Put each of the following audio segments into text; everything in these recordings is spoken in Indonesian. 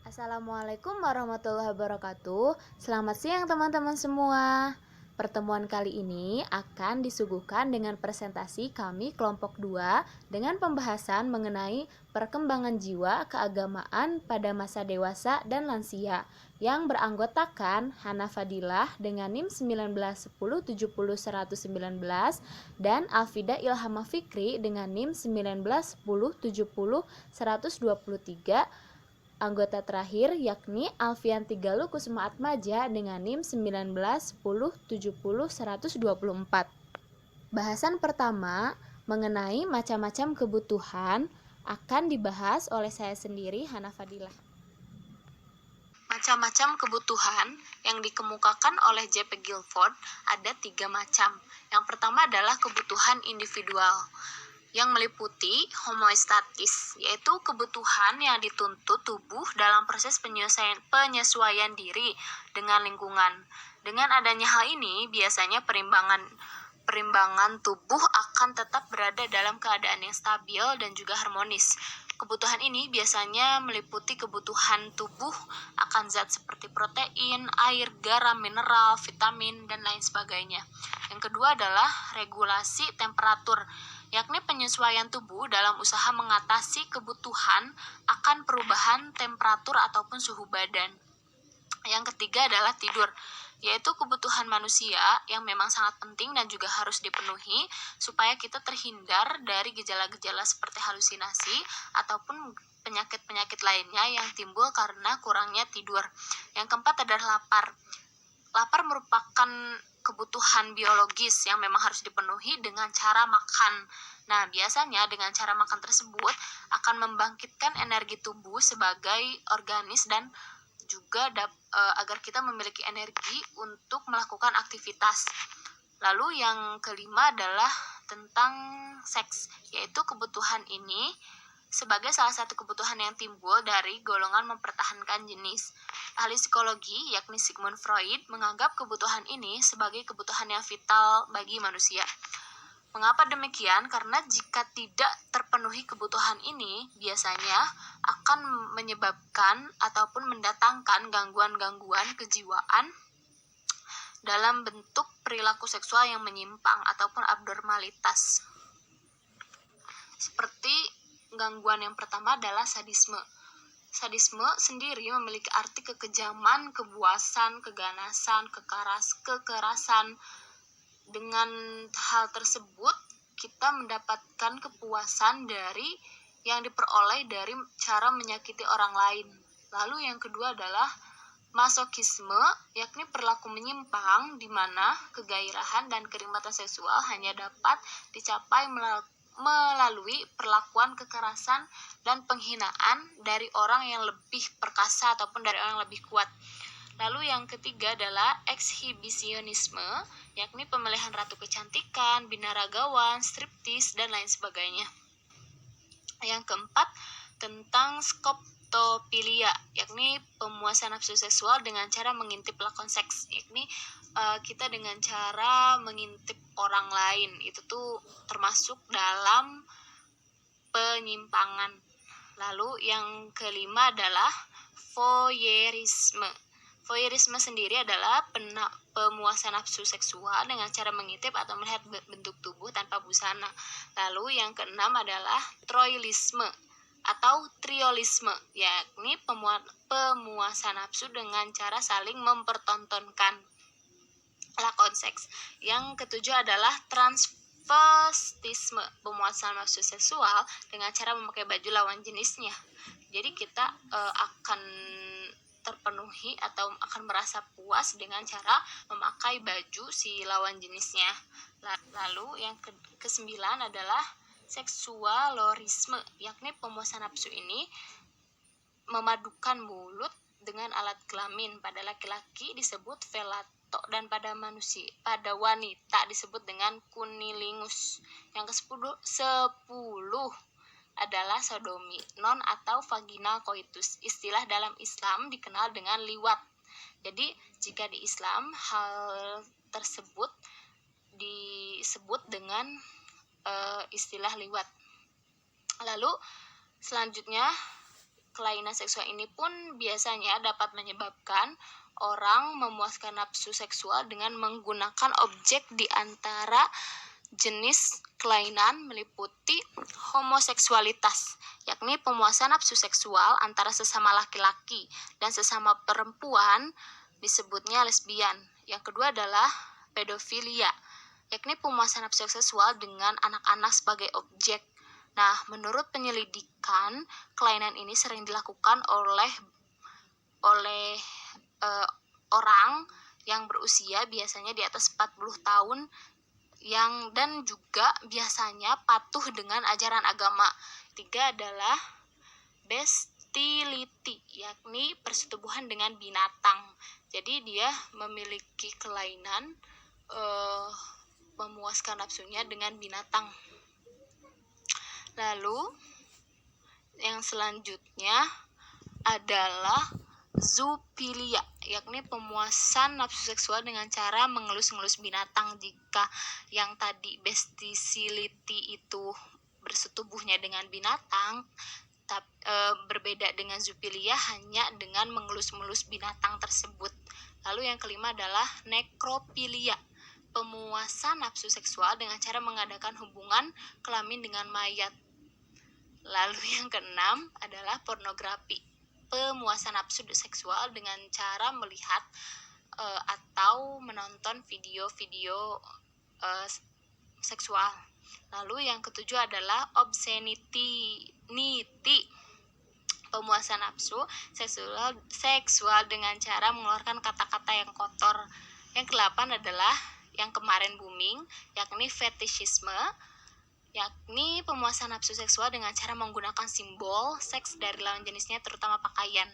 Assalamualaikum warahmatullahi wabarakatuh. Selamat siang teman-teman semua. Pertemuan kali ini akan disuguhkan dengan presentasi kami kelompok 2 dengan pembahasan mengenai perkembangan jiwa keagamaan pada masa dewasa dan lansia yang beranggotakan Hana Fadilah dengan NIM 191070-119 dan Alfida Ilhamah Fikri dengan NIM 191070-123. Anggota terakhir yakni Alfianti Galuh Kusuma Atmaja dengan NIM 191070-124. Bahasan pertama mengenai macam-macam kebutuhan akan dibahas oleh saya sendiri, Hana Fadilah. Macam-macam kebutuhan yang dikemukakan oleh J.P. Guilford ada 3 macam. Yang pertama adalah kebutuhan individual yang meliputi homeostatis, yaitu kebutuhan yang dituntut tubuh dalam proses penyesuaian diri dengan lingkungan. Dengan adanya hal ini, biasanya perimbangan tubuh akan tetap berada dalam keadaan yang stabil dan juga harmonis. Kebutuhan ini biasanya meliputi kebutuhan tubuh akan zat seperti protein, air, garam, mineral, vitamin, dan lain sebagainya. Yang kedua adalah regulasi temperatur, yakni penyesuaian tubuh dalam usaha mengatasi kebutuhan akan perubahan temperatur ataupun suhu badan. Yang ketiga adalah tidur, yaitu kebutuhan manusia yang memang sangat penting dan juga harus dipenuhi supaya kita terhindar dari gejala-gejala seperti halusinasi ataupun penyakit-penyakit lainnya yang timbul karena kurangnya tidur. Yang keempat adalah lapar. Lapar merupakan kebutuhan biologis yang memang harus dipenuhi dengan cara makan. Nah, biasanya dengan cara makan tersebut akan membangkitkan energi tubuh sebagai organisme dan juga agar kita memiliki energi untuk melakukan aktivitas. Lalu yang kelima adalah tentang seks, yaitu kebutuhan ini sebagai salah satu kebutuhan yang timbul dari golongan mempertahankan jenis. Ahli psikologi, yakni Sigmund Freud, menganggap kebutuhan ini sebagai kebutuhan yang vital bagi manusia. Mengapa demikian? Karena jika tidak terpenuhi kebutuhan ini, biasanya akan menyebabkan ataupun mendatangkan gangguan-gangguan kejiwaan dalam bentuk perilaku seksual yang menyimpang ataupun abnormalitas. Seperti gangguan yang pertama adalah sadisme. Sadisme sendiri memiliki arti kekejaman, kebuasan, keganasan, kekerasan. Dengan hal tersebut, kita mendapatkan kepuasan dari yang diperoleh dari cara menyakiti orang lain. Lalu yang kedua adalah masokisme, yakni perilaku menyimpang di mana kegairahan dan kenikmatan seksual hanya dapat dicapai melalui perlakuan kekerasan dan penghinaan dari orang yang lebih perkasa ataupun dari orang yang lebih kuat. Lalu yang ketiga adalah ekshibisionisme, yakni pemilihan ratu kecantikan, binaragawan, striptis, dan lain sebagainya. Yang keempat, tentang skoptopilia, yakni pemuasan nafsu seksual dengan cara mengintip lakon seks, yakni kita dengan cara mengintip orang lain, itu tuh termasuk dalam penyimpangan. Lalu yang kelima adalah voyeurisme. Voyeurisme sendiri adalah pemuasan nafsu seksual dengan cara mengintip atau melihat bentuk tubuh tanpa busana. Lalu yang keenam adalah troilisme atau triolisme, yakni pemuasan nafsu dengan cara saling mempertontonkan lakon seks. Yang ketujuh adalah transvestisme, pemuasan nafsu seksual dengan cara memakai baju lawan jenisnya. Jadi kita akan terpenuhi atau akan merasa puas dengan cara memakai baju si lawan jenisnya. Lalu yang kesembilan adalah seksualorisme, yakni pemuasan nafsu ini memadukan mulut dengan alat kelamin. Pada laki-laki disebut felato dan pada wanita disebut dengan kunilingus. Yang ke-10 adalah sodomi, non atau vaginal coitus. Istilah dalam Islam dikenal dengan liwat. Jadi jika di Islam hal tersebut disebut dengan istilah liwat. Lalu selanjutnya kelainan seksual ini pun biasanya dapat menyebabkan orang memuaskan nafsu seksual dengan menggunakan objek di antara jenis kelainan meliputi homoseksualitas, yakni pemuasan nafsu seksual antara sesama laki-laki dan sesama perempuan disebutnya lesbian. Yang kedua adalah pedofilia, yakni pemuasan nafsu seksual dengan anak-anak sebagai objek. Nah, menurut penyelidikan, kelainan ini sering dilakukan oleh orang yang berusia biasanya di atas 40 tahun dan juga biasanya patuh dengan ajaran agama. Tiga adalah bestiality, yakni persetubuhan dengan binatang. Jadi dia memiliki kelainan memuaskan nafsunya dengan binatang. Lalu yang selanjutnya adalah zoofilia, yakni pemuasan nafsu seksual dengan cara mengelus-ngelus binatang. Jika yang tadi bestiality itu bersetubuhnya dengan binatang, berbeda dengan zoofilia hanya dengan mengelus-ngelus binatang tersebut. Lalu yang kelima adalah nekrofilia, pemuasan nafsu seksual dengan cara mengadakan hubungan kelamin dengan mayat. Lalu yang keenam adalah pornografi, pemuasan nafsu seksual dengan cara melihat atau menonton video-video seksual. Lalu yang ketujuh adalah obscenity, pemuasan nafsu seksual dengan cara mengeluarkan kata-kata yang kotor. Yang kedelapan adalah yang kemarin booming, yakni fetishisme, yakni pemuasan nafsu seksual dengan cara menggunakan simbol seks dari lawan jenisnya, terutama pakaian.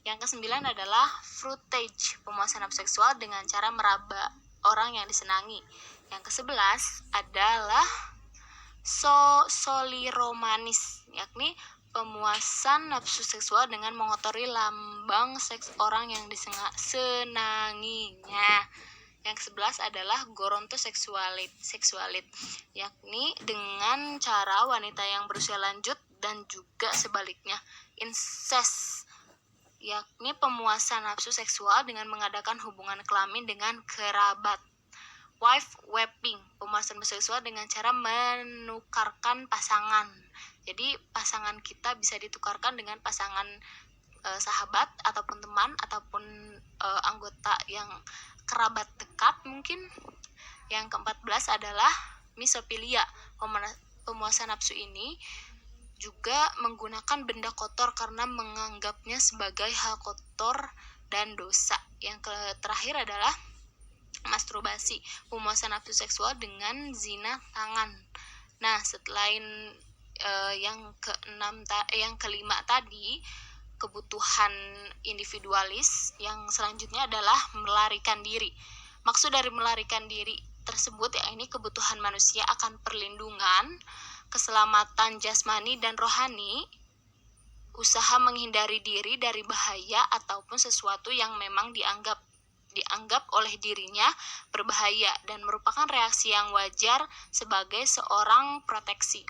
Yang kesembilan adalah fruitage, pemuasan nafsu seksual dengan cara meraba orang yang disenangi. Yang ke-11 adalah soliromanis, yakni pemuasan nafsu seksual dengan mengotori lambang seks orang yang disenanginya. Yang ke-11 adalah gerontoseksualit, yakni dengan cara wanita yang berusia lanjut dan juga sebaliknya. Incest, yakni pemuasan nafsu seksual dengan mengadakan hubungan kelamin dengan kerabat. Wife swapping, pemuasan nafsu seksual dengan cara menukarkan pasangan. Jadi pasangan kita bisa ditukarkan dengan pasangan sahabat ataupun teman ataupun anggota yang kerabat dekat mungkin. Yang ke-14 adalah misofilia, pemuasan nafsu ini juga menggunakan benda kotor karena menganggapnya sebagai hal kotor dan dosa. Yang terakhir adalah masturbasi, pemuasan nafsu seksual dengan zina tangan. Nah, selain yang kelima tadi, kebutuhan individualis, yang selanjutnya adalah melarikan diri. Maksud dari melarikan diri tersebut yakni kebutuhan manusia akan perlindungan, keselamatan jasmani dan rohani, usaha menghindari diri dari bahaya ataupun sesuatu yang memang dianggap oleh dirinya berbahaya dan merupakan reaksi yang wajar sebagai seorang proteksi.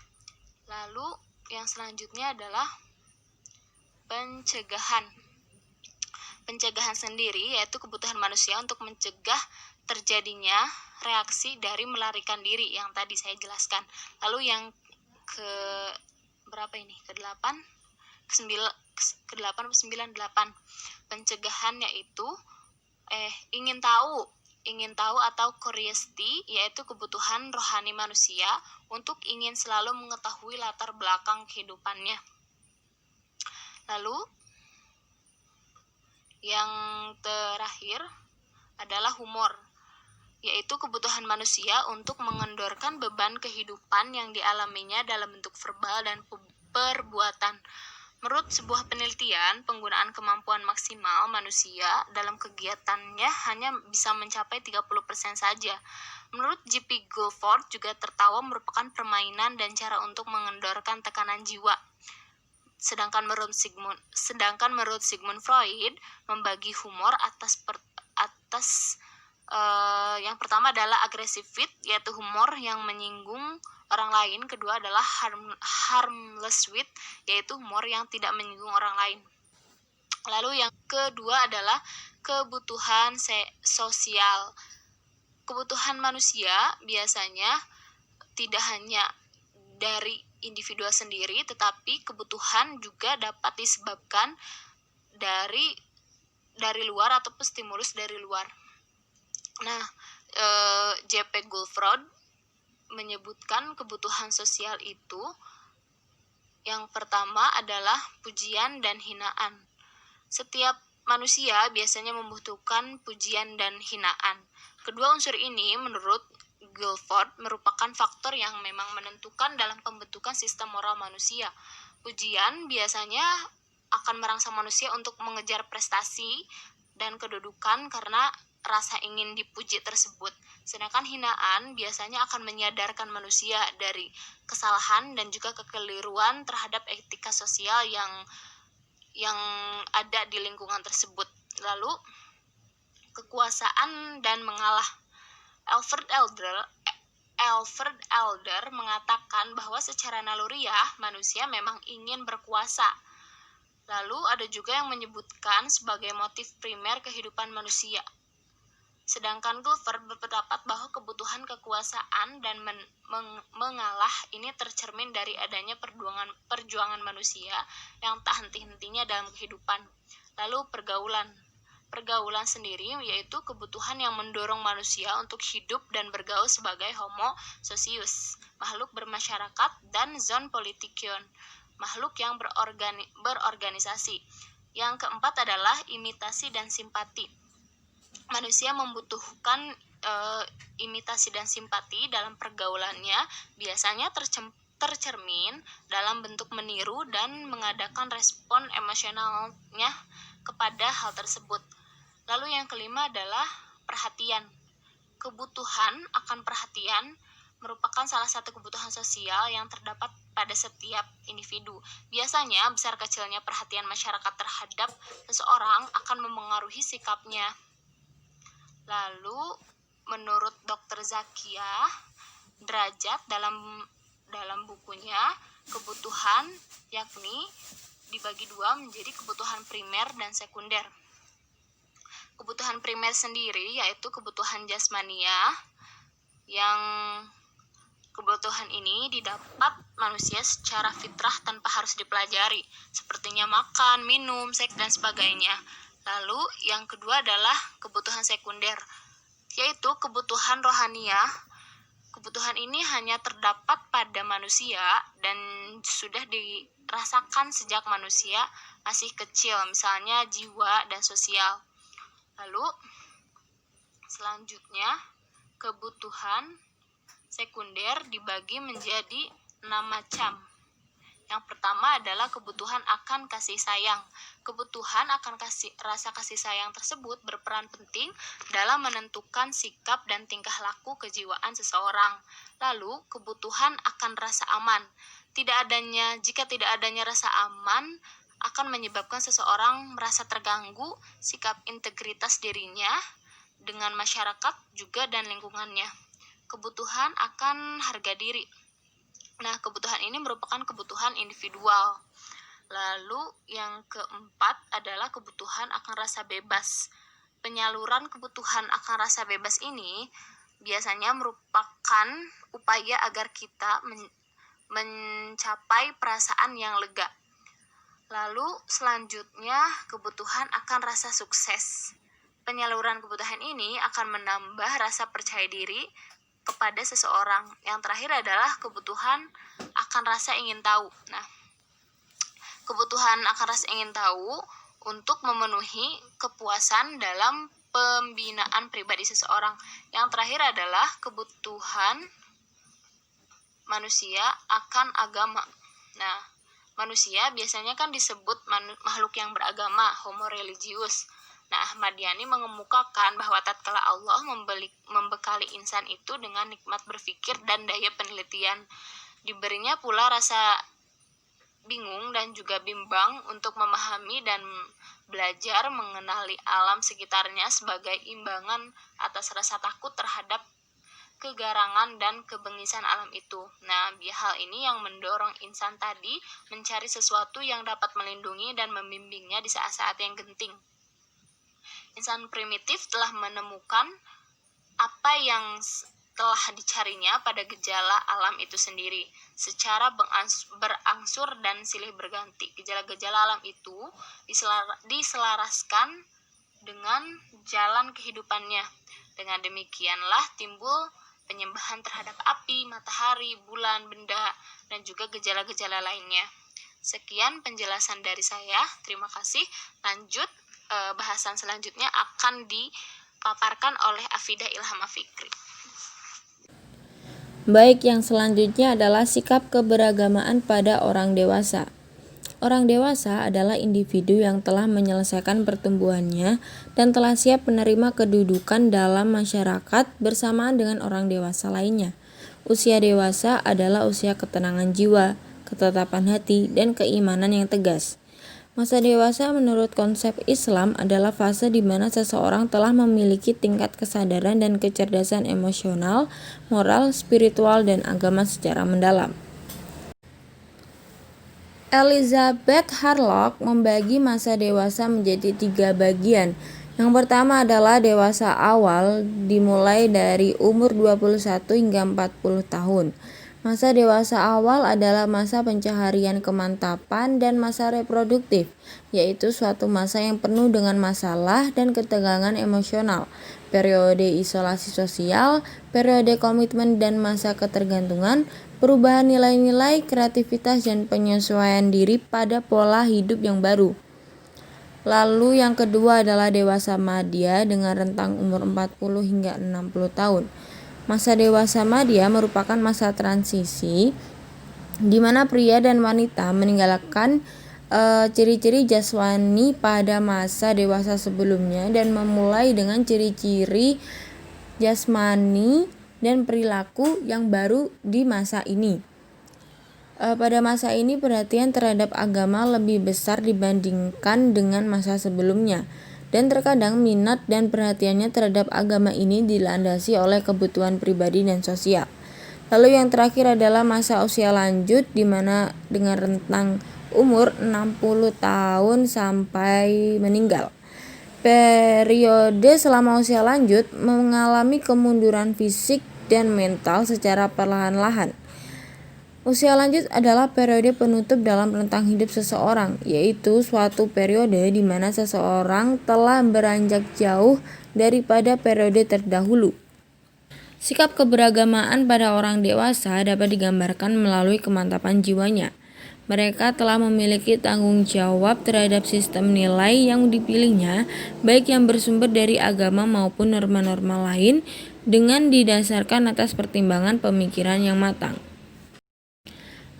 Lalu yang selanjutnya adalah pencegahan sendiri, yaitu kebutuhan manusia untuk mencegah terjadinya reaksi dari melarikan diri yang tadi saya jelaskan. Lalu yang ke-8 pencegahan yaitu ingin tahu atau curiosity, yaitu kebutuhan rohani manusia untuk ingin selalu mengetahui latar belakang kehidupannya. Lalu yang terakhir adalah humor, yaitu kebutuhan manusia untuk mengendorkan beban kehidupan yang dialaminya dalam bentuk verbal dan perbuatan. Menurut sebuah penelitian, penggunaan kemampuan maksimal manusia dalam kegiatannya hanya bisa mencapai 30% saja. Menurut J.P. Guilford, juga tertawa merupakan permainan dan cara untuk mengendorkan tekanan jiwa. Sedangkan menurut Sigmund Freud, membagi humor atas yang pertama adalah aggressive wit, yaitu humor yang menyinggung orang lain. Kedua adalah harmless wit, yaitu humor yang tidak menyinggung orang lain. Lalu yang kedua adalah kebutuhan sosial. Kebutuhan manusia biasanya tidak hanya dari individu sendiri, tetapi kebutuhan juga dapat disebabkan dari luar ataupun stimulus dari luar. Nah, J.P. Gulfrod menyebutkan kebutuhan sosial itu yang pertama adalah pujian dan hinaan. Setiap manusia biasanya membutuhkan pujian dan hinaan. Kedua unsur ini menurut Guilford merupakan faktor yang memang menentukan dalam pembentukan sistem moral manusia. Pujian biasanya akan merangsang manusia untuk mengejar prestasi dan kedudukan karena rasa ingin dipuji tersebut. Sedangkan hinaan biasanya akan menyadarkan manusia dari kesalahan dan juga kekeliruan terhadap etika sosial yang ada di lingkungan tersebut. Lalu kekuasaan dan mengalah. Alfred Adler mengatakan bahwa secara naluriah manusia memang ingin berkuasa. Lalu ada juga yang menyebutkan sebagai motif primer kehidupan manusia. Sedangkan Guilford berpendapat bahwa kebutuhan kekuasaan dan mengalah ini tercermin dari adanya perjuangan manusia yang tak henti-hentinya dalam kehidupan. Lalu Pergaulan sendiri yaitu kebutuhan yang mendorong manusia untuk hidup dan bergaul sebagai homo socius, makhluk bermasyarakat, dan zoon politikon, makhluk yang berorganisasi. Yang keempat adalah imitasi dan simpati. Manusia membutuhkan imitasi dan simpati dalam pergaulannya, biasanya tercermin dalam bentuk meniru dan mengadakan respon emosionalnya kepada hal tersebut. Lalu yang kelima adalah perhatian. Kebutuhan akan perhatian merupakan salah satu kebutuhan sosial yang terdapat pada setiap individu. Biasanya besar kecilnya perhatian masyarakat terhadap seseorang akan memengaruhi sikapnya. Lalu menurut Dr. Zakia Derajat dalam bukunya kebutuhan yakni dibagi dua menjadi kebutuhan primer dan sekunder. Kebutuhan primer sendiri yaitu kebutuhan jasmania, yang kebutuhan ini didapat manusia secara fitrah tanpa harus dipelajari, sepertinya makan, minum, seks, dan sebagainya. Lalu yang kedua adalah kebutuhan sekunder, yaitu kebutuhan rohaniah. Kebutuhan ini hanya terdapat pada manusia dan sudah dirasakan sejak manusia masih kecil, misalnya jiwa dan sosial. Lalu selanjutnya kebutuhan sekunder dibagi menjadi 6 macam. Yang pertama adalah kebutuhan akan kasih sayang. Kebutuhan akan rasa kasih sayang tersebut berperan penting dalam menentukan sikap dan tingkah laku kejiwaan seseorang. Lalu kebutuhan akan rasa aman. Jika tidak adanya rasa aman akan menyebabkan seseorang merasa terganggu sikap integritas dirinya dengan masyarakat juga dan lingkungannya. Kebutuhan akan harga diri. Nah, kebutuhan ini merupakan kebutuhan individual. Lalu yang keempat adalah kebutuhan akan rasa bebas. Penyaluran kebutuhan akan rasa bebas ini biasanya merupakan upaya agar kita mencapai perasaan yang lega. Lalu selanjutnya kebutuhan akan rasa sukses. Penyaluran kebutuhan ini akan menambah rasa percaya diri kepada seseorang. Yang terakhir adalah kebutuhan akan rasa ingin tahu. Nah, kebutuhan akan rasa ingin tahu untuk memenuhi kepuasan dalam pembinaan pribadi seseorang. Yang terakhir adalah kebutuhan manusia akan agama. Nah, manusia biasanya kan disebut makhluk yang beragama, homo religius. Nah, Ahmad Yani mengemukakan bahwa tatkala Allah membekali insan itu dengan nikmat berpikir dan daya penelitian, diberinya pula rasa bingung dan juga bimbang untuk memahami dan belajar mengenali alam sekitarnya sebagai imbangan atas rasa takut terhadap kegarangan dan kebengisan alam itu. Nah, hal ini yang mendorong insan tadi mencari sesuatu yang dapat melindungi dan membimbingnya di saat-saat yang genting. Insan primitif telah menemukan apa yang telah dicarinya pada gejala alam itu sendiri, secara berangsur dan silih berganti. Gejala-gejala alam itu diselaraskan dengan jalan kehidupannya. Dengan demikianlah timbul penyembahan terhadap api, matahari, bulan, benda, dan juga gejala-gejala lainnya. Sekian penjelasan dari saya. Terima kasih. Lanjut, bahasan selanjutnya akan dipaparkan oleh Afidah Ilham Fikri. Baik, yang selanjutnya adalah sikap keberagamaan pada orang dewasa. Orang dewasa adalah individu yang telah menyelesaikan pertumbuhannya dan telah siap menerima kedudukan dalam masyarakat bersamaan dengan orang dewasa lainnya. Usia dewasa adalah usia ketenangan jiwa, ketetapan hati, dan keimanan yang tegas. Masa dewasa menurut konsep Islam adalah fase di mana seseorang telah memiliki tingkat kesadaran dan kecerdasan emosional, moral, spiritual, dan agama secara mendalam. Elizabeth Harlock membagi masa dewasa menjadi 3 bagian. Yang pertama adalah dewasa awal, dimulai dari umur 21 hingga 40 tahun. Masa dewasa awal adalah masa pencaharian kemantapan dan masa reproduktif, yaitu suatu masa yang penuh dengan masalah dan ketegangan emosional, periode isolasi sosial, periode komitmen dan masa ketergantungan, perubahan nilai-nilai, kreativitas, dan penyesuaian diri pada pola hidup yang baru. Lalu yang kedua adalah dewasa madya dengan rentang umur 40 hingga 60 tahun. Masa dewasa madya merupakan masa transisi di mana pria dan wanita meninggalkan ciri-ciri jasmani pada masa dewasa sebelumnya dan memulai dengan ciri-ciri jasmani dan perilaku yang baru di masa ini. Pada masa ini perhatian terhadap agama lebih besar dibandingkan dengan masa sebelumnya. Dan terkadang minat dan perhatiannya terhadap agama ini dilandasi oleh kebutuhan pribadi dan sosial. Lalu yang terakhir adalah masa usia lanjut, di mana dengan rentang umur 60 tahun sampai meninggal. Periode selama usia lanjut mengalami kemunduran fisik dan mental secara perlahan-lahan. Usia lanjut adalah periode penutup dalam rentang hidup seseorang, yaitu suatu periode di mana seseorang telah beranjak jauh daripada periode terdahulu. Sikap keberagamaan pada orang dewasa dapat digambarkan melalui kemantapan jiwanya. Mereka telah memiliki tanggung jawab terhadap sistem nilai yang dipilihnya, baik yang bersumber dari agama maupun norma-norma lain, dengan didasarkan atas pertimbangan pemikiran yang matang.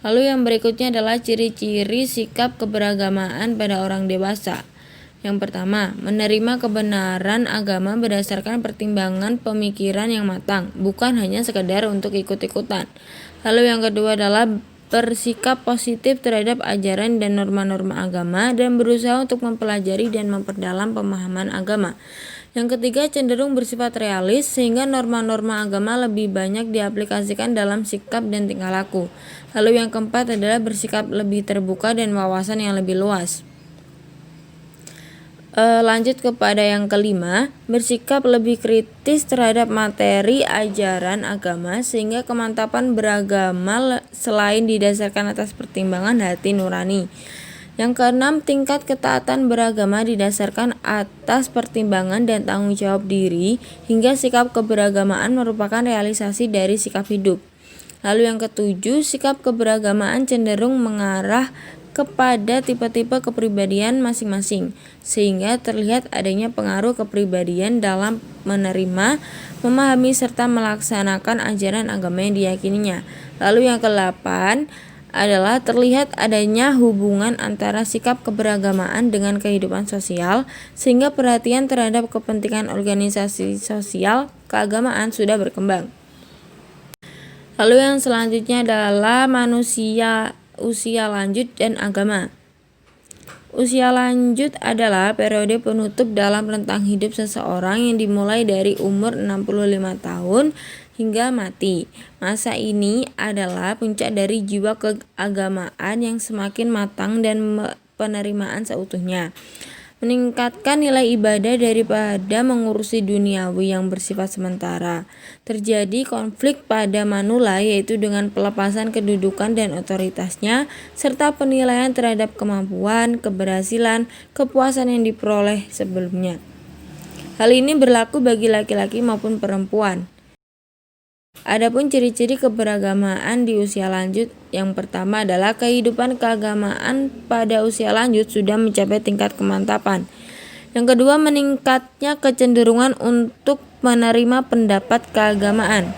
Lalu yang berikutnya adalah ciri-ciri sikap keberagamaan pada orang dewasa. Yang pertama, menerima kebenaran agama berdasarkan pertimbangan pemikiran yang matang, bukan hanya sekedar untuk ikut-ikutan. Lalu yang kedua adalah bersikap positif terhadap ajaran dan norma-norma agama dan berusaha untuk mempelajari dan memperdalam pemahaman agama. Yang ketiga, cenderung bersifat realis sehingga norma-norma agama lebih banyak diaplikasikan dalam sikap dan tingkah laku. Lalu yang keempat adalah bersikap lebih terbuka dan wawasan yang lebih luas. Lanjut kepada yang kelima, bersikap lebih kritis terhadap materi ajaran agama sehingga kemantapan beragama selain didasarkan atas pertimbangan hati nurani. Yang keenam, tingkat ketaatan beragama didasarkan atas pertimbangan dan tanggung jawab diri hingga sikap keberagamaan merupakan realisasi dari sikap hidup. Lalu yang ketujuh, sikap keberagamaan cenderung mengarah kepada tipe-tipe kepribadian masing-masing sehingga terlihat adanya pengaruh kepribadian dalam menerima, memahami, serta melaksanakan ajaran agama yang diyakininya. Lalu yang ke-8 adalah terlihat adanya hubungan antara sikap keberagamaan dengan kehidupan sosial sehingga perhatian terhadap kepentingan organisasi sosial keagamaan sudah berkembang. Lalu yang selanjutnya adalah manusia usia lanjut dan agama. Usia lanjut adalah periode penutup dalam rentang hidup seseorang yang dimulai dari umur 65 tahun hingga mati. Masa ini adalah puncak dari jiwa keagamaan yang semakin matang dan penerimaan seutuhnya. Meningkatkan nilai ibadah daripada mengurusi duniawi yang bersifat sementara. Terjadi konflik pada manula, yaitu dengan pelepasan kedudukan dan otoritasnya, serta penilaian terhadap kemampuan, keberhasilan, kepuasan yang diperoleh sebelumnya. Hal ini berlaku bagi laki-laki maupun perempuan. Adapun ciri-ciri keberagamaan di usia lanjut, yang pertama adalah kehidupan keagamaan pada usia lanjut sudah mencapai tingkat kemantapan. Yang kedua, meningkatnya kecenderungan untuk menerima pendapat keagamaan.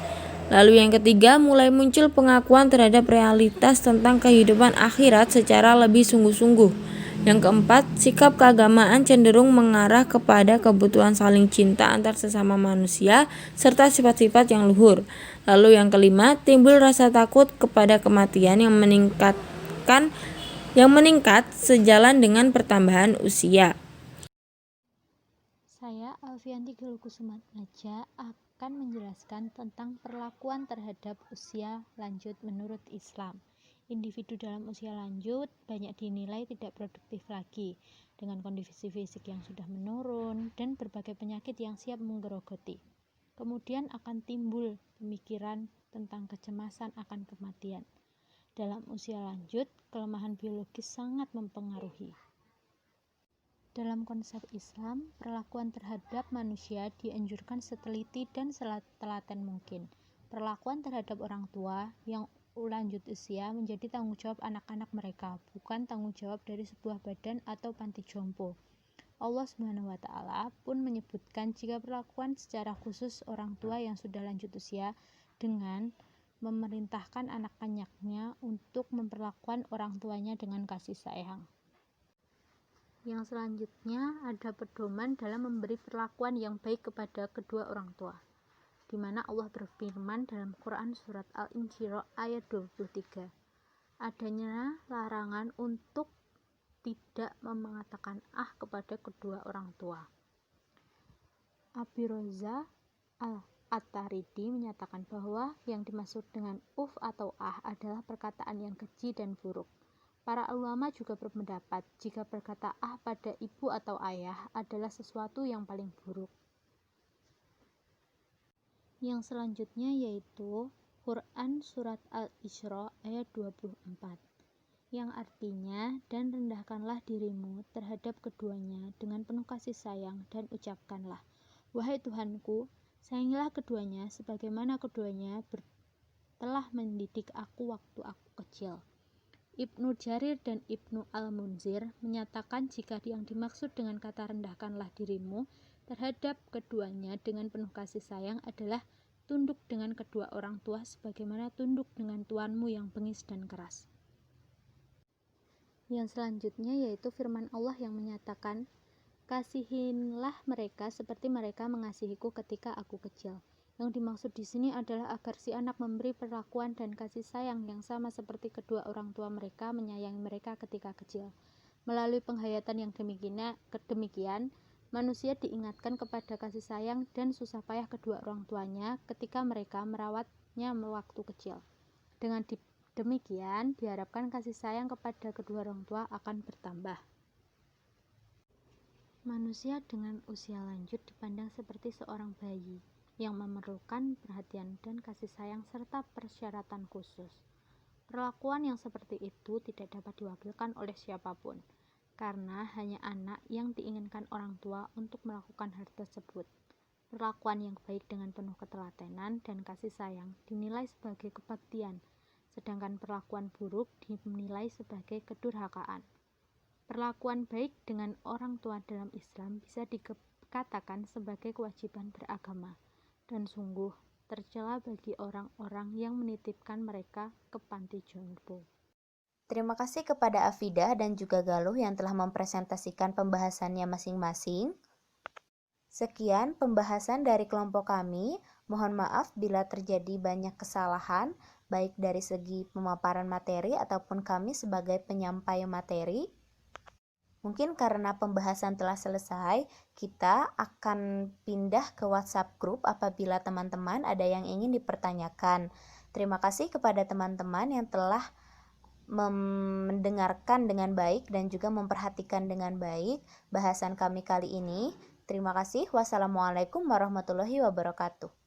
Lalu yang ketiga, mulai muncul pengakuan terhadap realitas tentang kehidupan akhirat secara lebih sungguh-sungguh. Yang keempat, sikap keagamaan cenderung mengarah kepada kebutuhan saling cinta antar sesama manusia serta sifat-sifat yang luhur. Lalu yang kelima, timbul rasa takut kepada kematian yang meningkat sejalan dengan pertambahan usia. Saya Alfianti Gelukusumat Naja akan menjelaskan tentang perlakuan terhadap usia lanjut menurut Islam. Individu dalam usia lanjut banyak dinilai tidak produktif lagi, dengan kondisi fisik yang sudah menurun dan berbagai penyakit yang siap menggerogoti. Kemudian akan timbul pemikiran tentang kecemasan akan kematian. Dalam usia lanjut, kelemahan biologis sangat mempengaruhi. Dalam konsep Islam, perlakuan terhadap manusia dianjurkan seteliti dan setelaten mungkin. Perlakuan terhadap orang tua yang lanjut usia menjadi tanggung jawab anak-anak mereka, bukan tanggung jawab dari sebuah badan atau panti jompo. Allah SWT pun menyebutkan jika perlakuan secara khusus orang tua yang sudah lanjut usia dengan memerintahkan anak-anaknya untuk memperlakukan orang tuanya dengan kasih sayang. Yang selanjutnya ada pedoman dalam memberi perlakuan yang baik kepada kedua orang tua, di mana Allah berfirman dalam Quran surat Al-Insyirah ayat 23, adanya larangan untuk tidak mengatakan kepada kedua orang tua. Abi Roza Al-Attaridi menyatakan bahwa yang dimaksud dengan atau adalah perkataan yang keji dan buruk. Para ulama juga berpendapat jika berkata pada ibu atau ayah adalah sesuatu yang paling buruk. Yang selanjutnya yaitu Quran surat Al-Isra ayat 24, yang artinya, dan rendahkanlah dirimu terhadap keduanya dengan penuh kasih sayang dan ucapkanlah, wahai Tuhanku, sayangilah keduanya sebagaimana keduanya telah mendidik aku waktu aku kecil. Ibnu Jarir dan Ibnu Al-Munzir menyatakan jika yang dimaksud dengan kata rendahkanlah dirimu terhadap keduanya dengan penuh kasih sayang adalah tunduk dengan kedua orang tua sebagaimana tunduk dengan tuanmu yang bengis dan keras. Yang selanjutnya yaitu firman Allah yang menyatakan, kasihilah mereka seperti mereka mengasihiku ketika aku kecil. Yang dimaksud di sini adalah agar si anak memberi perlakuan dan kasih sayang yang sama seperti kedua orang tua mereka menyayangi mereka ketika kecil. Melalui penghayatan yang demikian, manusia diingatkan kepada kasih sayang dan susah payah kedua orang tuanya ketika mereka merawatnya waktu kecil. Dengan demikian, diharapkan kasih sayang kepada kedua orang tua akan bertambah. Manusia dengan usia lanjut dipandang seperti seorang bayi yang memerlukan perhatian dan kasih sayang serta persyaratan khusus. Perlakuan yang seperti itu tidak dapat diwakilkan oleh siapapun, karena hanya anak yang diinginkan orang tua untuk melakukan hal tersebut. Perlakuan yang baik dengan penuh ketelatenan dan kasih sayang dinilai sebagai kebaktian, sedangkan perlakuan buruk dinilai sebagai kedurhakaan. Perlakuan baik dengan orang tua dalam Islam bisa dikatakan sebagai kewajiban beragama, dan sungguh tercela bagi orang-orang yang menitipkan mereka ke panti jompo. Terima kasih kepada Afidah dan juga Galuh yang telah mempresentasikan pembahasannya masing-masing. Sekian pembahasan dari kelompok kami. Mohon maaf bila terjadi banyak kesalahan, baik dari segi pemaparan materi ataupun kami sebagai penyampai materi. Mungkin karena pembahasan telah selesai, kita akan pindah ke WhatsApp group apabila teman-teman ada yang ingin dipertanyakan. Terima kasih kepada teman-teman yang telah mendengarkan dengan baik dan juga memperhatikan dengan baik bahasan kami kali ini. Terima kasih. Wassalamualaikum warahmatullahi wabarakatuh.